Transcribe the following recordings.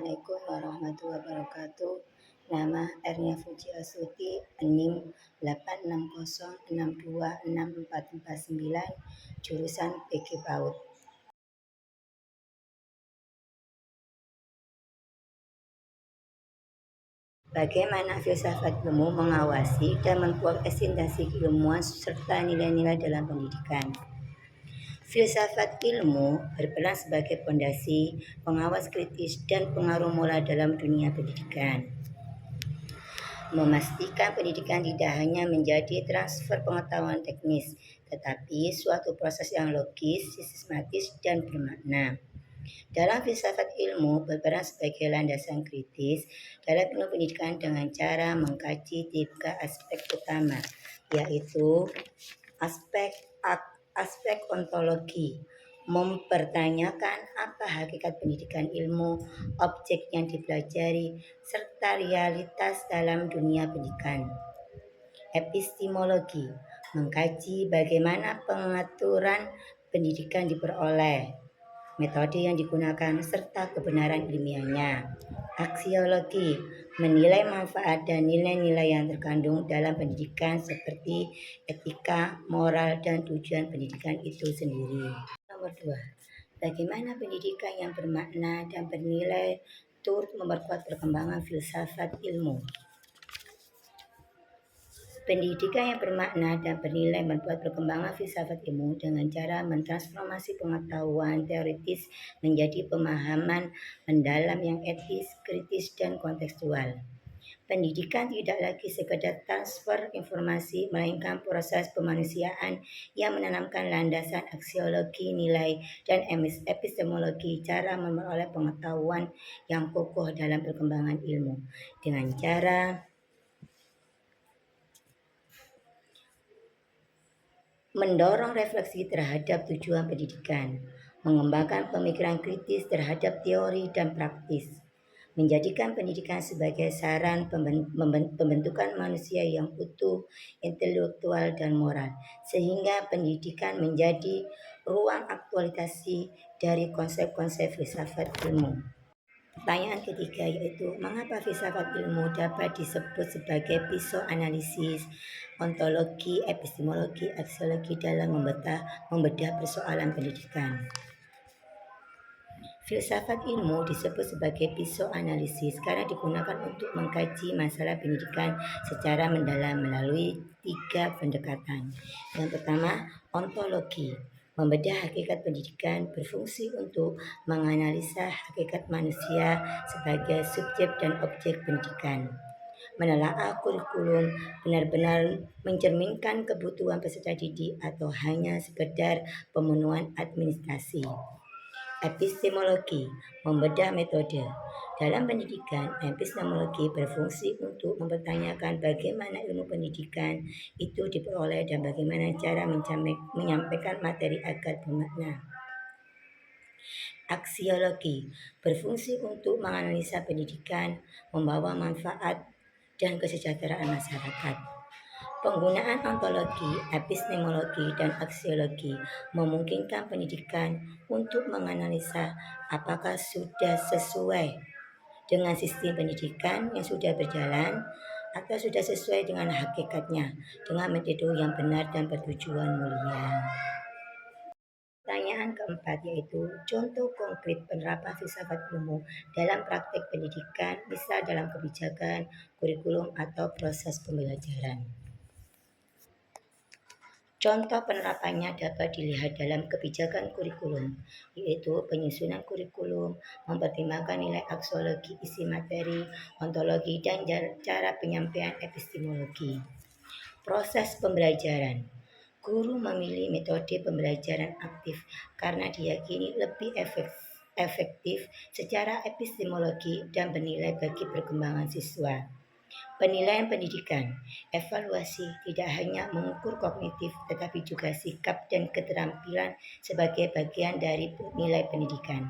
Assalamualaikum warahmatullahi wabarakatuh. Nama Ernia Fuji Asuti, NIM 860626449, jurusan PG PAUD. Bagaimana filsafat ilmu mengawasi dan memprogresentasi keilmuan serta nilai-nilai dalam pendidikan? Filsafat ilmu berperan sebagai fondasi, pengawas kritis, dan pengaruh moral dalam dunia pendidikan. Memastikan pendidikan tidak hanya menjadi transfer pengetahuan teknis, tetapi suatu proses yang logis, sistematis, dan bermakna. Dalam filsafat ilmu berperan sebagai landasan kritis dalam ilmu pendidikan dengan cara mengkaji 3 aspek utama, yaitu aspek ontologi, mempertanyakan apa hakikat pendidikan ilmu, objek yang dipelajari, serta realitas dalam dunia pendidikan. Epistemologi, mengkaji bagaimana pengaturan pendidikan diperoleh, metode yang digunakan, serta kebenaran ilmiahnya. Aksiologi, menilai manfaat dan nilai-nilai yang terkandung dalam pendidikan seperti etika, moral, dan tujuan pendidikan itu sendiri. Nomor 2. Bagaimana pendidikan yang bermakna dan bernilai turut memperkuat perkembangan filsafat ilmu. Pendidikan yang bermakna dan bernilai membuat perkembangan filsafat ilmu dengan cara mentransformasi pengetahuan teoritis menjadi pemahaman mendalam yang etis, kritis, dan kontekstual. Pendidikan tidak lagi sekedar transfer informasi, melainkan proses pemanusiaan yang menanamkan landasan aksiologi, nilai, dan epistemologi, cara memperoleh pengetahuan yang kokoh dalam perkembangan ilmu, dengan cara mendorong refleksi terhadap tujuan pendidikan, mengembangkan pemikiran kritis terhadap teori dan praktis, menjadikan pendidikan sebagai saran pembentukan manusia yang utuh, intelektual, dan moral, sehingga pendidikan menjadi ruang aktualisasi dari konsep-konsep filsafat ilmu. Pertanyaan ketiga yaitu, mengapa filsafat ilmu dapat disebut sebagai pisau analisis, ontologi, epistemologi, aksiologi dalam membedah persoalan pendidikan? Filsafat ilmu disebut sebagai pisau analisis karena digunakan untuk mengkaji masalah pendidikan secara mendalam melalui 3 pendekatan. Yang pertama, ontologi. Membedah hakikat pendidikan berfungsi untuk menganalisa hakikat manusia sebagai subjek dan objek pendidikan. Menelaah kurikulum benar-benar mencerminkan kebutuhan peserta didik atau hanya sekedar pemenuhan administrasi. Epistemologi, membedah metode. Dalam pendidikan, epistemologi berfungsi untuk mempertanyakan bagaimana ilmu pendidikan itu diperoleh dan bagaimana cara menyampaikan materi agar bermakna. Aksiologi berfungsi untuk menganalisa pendidikan, membawa manfaat dan kesejahteraan masyarakat. Penggunaan ontologi, epistemologi, dan aksiologi memungkinkan pendidikan untuk menganalisa apakah sudah sesuai dengan sistem pendidikan yang sudah berjalan atau sudah sesuai dengan hakikatnya dengan metode yang benar dan bertujuan mulia. Pertanyaan keempat yaitu, contoh konkret penerapan filsafat ilmu dalam praktek pendidikan, misal dalam kebijakan, kurikulum, atau proses pembelajaran. Contoh penerapannya dapat dilihat dalam kebijakan kurikulum, yaitu penyusunan kurikulum, mempertimbangkan nilai aksiologi, isi materi, ontologi, dan cara penyampaian epistemologi. Proses pembelajaran. Guru memilih metode pembelajaran aktif karena diyakini lebih efektif secara epistemologi dan bernilai bagi perkembangan siswa. Penilaian pendidikan, evaluasi tidak hanya mengukur kognitif tetapi juga sikap dan keterampilan sebagai bagian dari nilai pendidikan.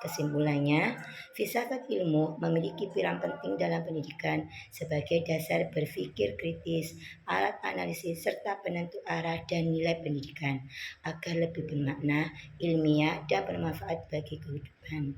Kesimpulannya, filsafat ilmu memiliki peran penting dalam pendidikan sebagai dasar berpikir kritis, alat analisis, serta penentu arah dan nilai pendidikan agar lebih bermakna, ilmiah, dan bermanfaat bagi kehidupan.